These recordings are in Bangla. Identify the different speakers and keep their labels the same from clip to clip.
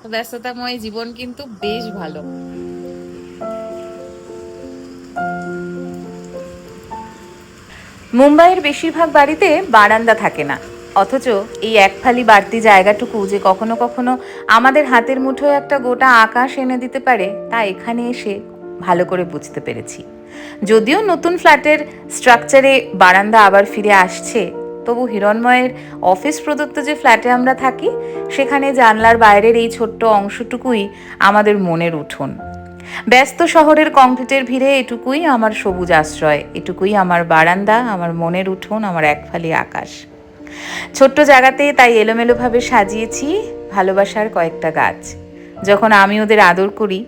Speaker 1: তো ব্যস্ততাময় জীবন কিন্তু বেশ ভালো।
Speaker 2: মুম্বাইয়ের বেশিরভাগ বাড়িতে বারান্দা থাকে না, অথচ এই এক ফালি বাড়তি জায়গাটুকু যে কখনো কখনো আমাদের হাতের মুঠোয় একটা গোটা আকাশ এনে দিতে পারে, তা এখানে এসে ভালো করে বুঝতে পেরেছি। যদিও নতুন ফ্ল্যাটের স্ট্রাকচারে বারান্দা আবার ফিরে আসছে, তবু হিরণময়ের অফিস প্রদত্ত যে ফ্ল্যাটে আমরা থাকি, সেখানে জানলার বাইরের এই ছোট্ট অংশটুকুই আমাদের মনের উঠোন। ব্যস্ত শহরের কংক্রিটের ভিড়ে এটুকুই আমার সবুজ আশ্রয়, এটুকুই আমার বারান্দা, আমার মনের উঠোন, আমার একফালি আকাশ। ছোট্ট জায়গাতে তাই এলোমেলোভাবে সাজিয়েছি ভালোবাসার কয়েকটা গাছ। যখন আমি ওদের আদর করি,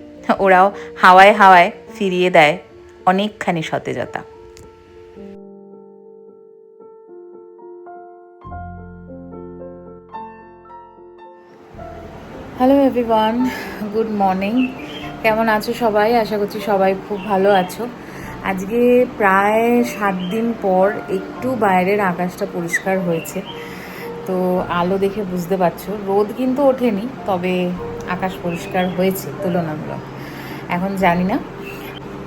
Speaker 2: ওরাও হাওয়ায় হাওয়ায় ফিরিয়ে দেয় অনেকখানি সতেজতা। Hello everyone, good morning. কেমন আছো সবাই? আশা করছি সবাই খুব ভালো আছো। আজকে প্রায় 7 দিন পর একটু বাইরের আকাশটা পরিষ্কার হয়েছে, তো আলো দেখে বুঝতে পারছো রোদ কিন্তু ওঠেনি, তবে আকাশ পরিষ্কার হয়েছে তুলনামূলক। এখন জানি না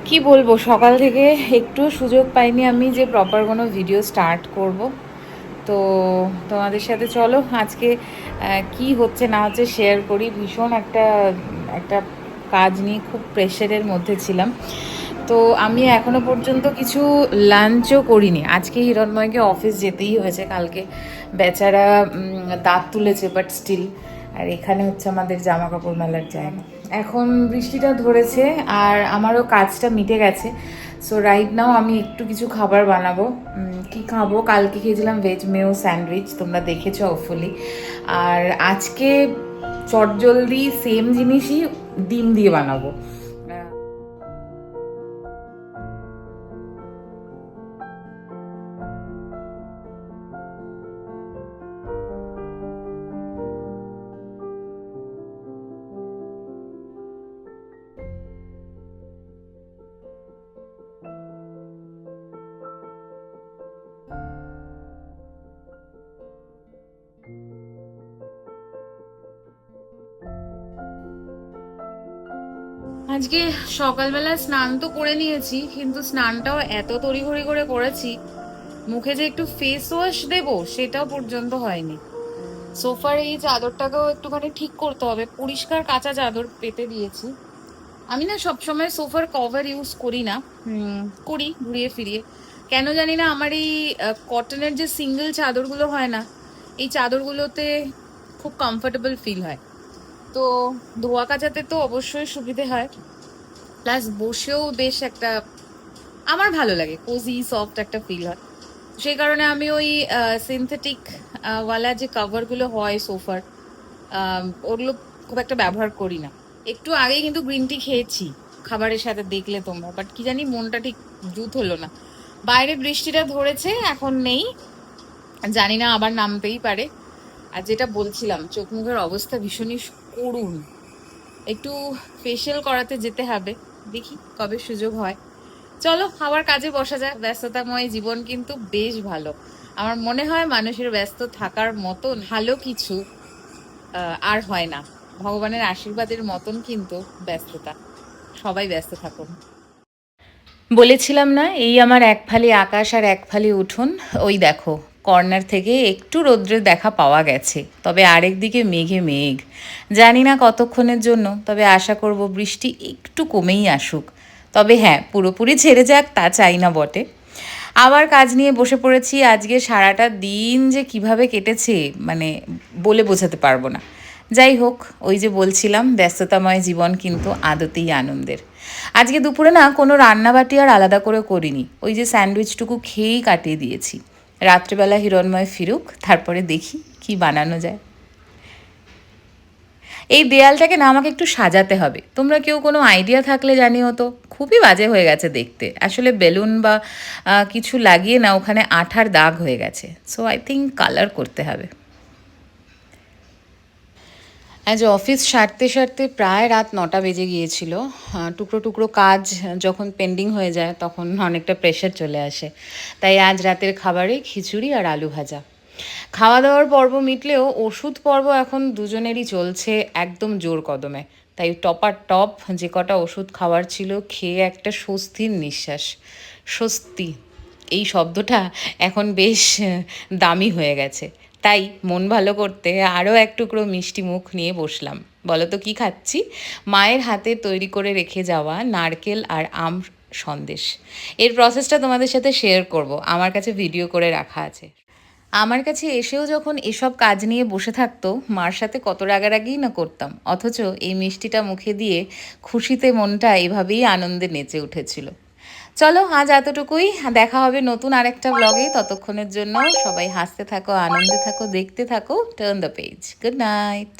Speaker 2: কি বলবো, সকাল থেকে একটু সুযোগ পাইনি আমি যে প্রপার কোনো ভিডিও স্টার্ট করব। তো তোমাদের সাথে চলো আজকে কি হচ্ছে না হচ্ছে শেয়ার করি। ভীষণ একটা একটা কাজ নিয়ে খুব প্রেশারের মধ্যে ছিলাম, তো আমি এখনো পর্যন্ত কিছু লাঞ্চও করিনি। আজকে হিরণময়কে অফিস যেতেই হয়েছে, কালকে বেচারা দাঁত তুলেছে, বাট স্টিল। আর এখানে হচ্ছে আমাদের জামা কাপড় মেলার জায়গা। এখন বৃষ্টিটা ধরেছে আর আমারও কাজটা মিটে গেছে। সো রাইট নাও আমি একটু কিছু খাবার বানাবো। কি খাবো? কালকে খেয়েছিলাম ভেজ মেও স্যান্ডউইচ, তোমরা দেখেছো হোপফুলি। আর আজকে চটজলদি সেম জিনিসই ডিম দিয়ে বানাবো।
Speaker 1: আজকে সকালবেলা স্নান তো করে নিয়েছি, কিন্তু স্নানটাও এত তড়িঘড়ি করে করেছি, মুখে যে একটু ফেস ওয়াশ দেবো সেটাও পর্যন্ত হয়নি। সোফার এই চাদরটাকেও একটুখানি ঠিক করতে হবে, পরিষ্কার কাঁচা চাদর পেতে দিয়েছি। আমি না সবসময় সোফার কভার ইউজ করি না, করি ঘুরিয়ে ফিরিয়ে। কেন জানি না আমার এই কটনের যে সিঙ্গেল চাদরগুলো হয় না, এই চাদরগুলোতে খুব কমফোর্টেবল ফিল হয়। তো ধোয়া কাচাতে তো অবশ্যই সুবিধে হয়, প্লাস বসেও বেশ একটা আমার ভালো লাগে, কোজি সফট একটা ফিল হয়। সেই কারণে আমি ওই সিনথেটিক ওয়ালা যে কভারগুলো হয় সোফার, ওগুলো খুব একটা ব্যবহার করি না। একটু আগেই কিন্তু গ্রিন টি খেয়েছি খাবারের সাথে, দেখলে তোমরা, বাট কি জানি মনটা ঠিক জুত হলো না। বাইরে বৃষ্টিটা ধরেছে, এখন নেই, জানি না আবার নামতেই পারে। আর যেটা বলছিলাম, চোখ মুখের অবস্থা ভীষণই করুণ। একটু ফেসিয়াল করাতে যেতে হবে, দেখি কবে সুযোগ হয়। চলো আবার কাজে বসা যায়। ব্যস্ততাময় জীবন কিন্তু বেশ ভালো। আমার মনে হয় মানুষের ব্যস্ত থাকার মতন ভালো কিছু আর হয় না। ভগবানের আশীর্বাদের মতন কিন্তু ব্যস্ততা। সবাই ব্যস্ত থাকুন।
Speaker 2: বলেছিলাম না এই আমার এক ফালি আকাশ আর এক ফালি উঠোন। ওই দেখো, কর্নার থেকে একটু রৌদ্রের দেখা পাওয়া গেছে, তবে আরেক দিকে মেঘে মেঘ। জানি না কতক্ষণের জন্য, তবে আশা করব বৃষ্টি একটু কমেই আসুক। তবে হ্যাঁ, পুরোপুরি ছেড়ে যাক তা চাই না বটে। আবার কাজ নিয়ে বসে পড়েছি। আজকে সারাটা দিন যে কিভাবে কেটেছে, মানে বলে বোঝাতে পারবো না। যাই হোক, ওই যে বলছিলাম ব্যস্ততাময় জীবন কিন্তু আদতেই আনন্দের। আজকে দুপুরে না কোনো রান্নাবাটি আর আলাদা করে করিনি, ওই যে স্যান্ডউইচটুকু খেয়েই কাটিয়ে দিয়েছি। রাত্রিবেলা হিরণময় ফিরুক, তারপরে দেখি কি বানানো যায়। এই দেয়ালটাকে না আমাকে একটু সাজাতে হবে। তোমরা কেউ কোনো আইডিয়া থাকলে জানিও তো। খুবই বাজে হয়ে গেছে দেখতে, আসলে বেলুন বা কিছু লাগিয়ে না ওখানে আঠার দাগ হয়ে গেছে। সো আই থিঙ্ক কালার করতে হবে। আজ অফিস সারতে সারতে প্রায় রাত 9টা বেজে গিয়েছিল। টুকরো টুকরো কাজ যখন পেন্ডিং হয়ে যায় তখন অনেকটা প্রেশার চলে আসে। তাই আজ রাতের খাবারে খিচুড়ি আর আলু ভাজা। খাওয়া দাওয়ার পর্ব মিটলেও ওষুধ পর্ব এখন দুজনেরই চলছে একদম জোর কদমে। তাই টপার টপ যে কটা ওষুধ খাওয়ার ছিল খেয়ে একটা স্বস্তির নিঃশ্বাস। স্বস্তি এই শব্দটা এখন বেশ দামি হয়ে গেছে। তাই মন ভালো করতে আরও এক টুকরো মিষ্টি মুখ নিয়ে বসলাম। বলো তো কী খাচ্ছি? মায়ের হাতে তৈরি করে রেখে যাওয়া নারকেল আর আম সন্দেশ। এর প্রসেসটা তোমাদের সাথে শেয়ার করব, আমার কাছে ভিডিও করে রাখা আছে। আমার কাছে এসেও যখন এসব কাজ নিয়ে বসে থাকতো, মার সাথে কত রাগারাগিই না করতাম, অথচ এই মিষ্টিটা মুখে দিয়ে খুশিতে মনটা এভাবেই আনন্দে নেচে উঠেছিল। চলো আজ এতটুকুই, দেখা হবে নতুন আরেকটা ব্লগে। ততক্ষণের জন্য সবাই হাসতে থাকো, আনন্দে থাকো, দেখতে থাকো turn the page. Good night.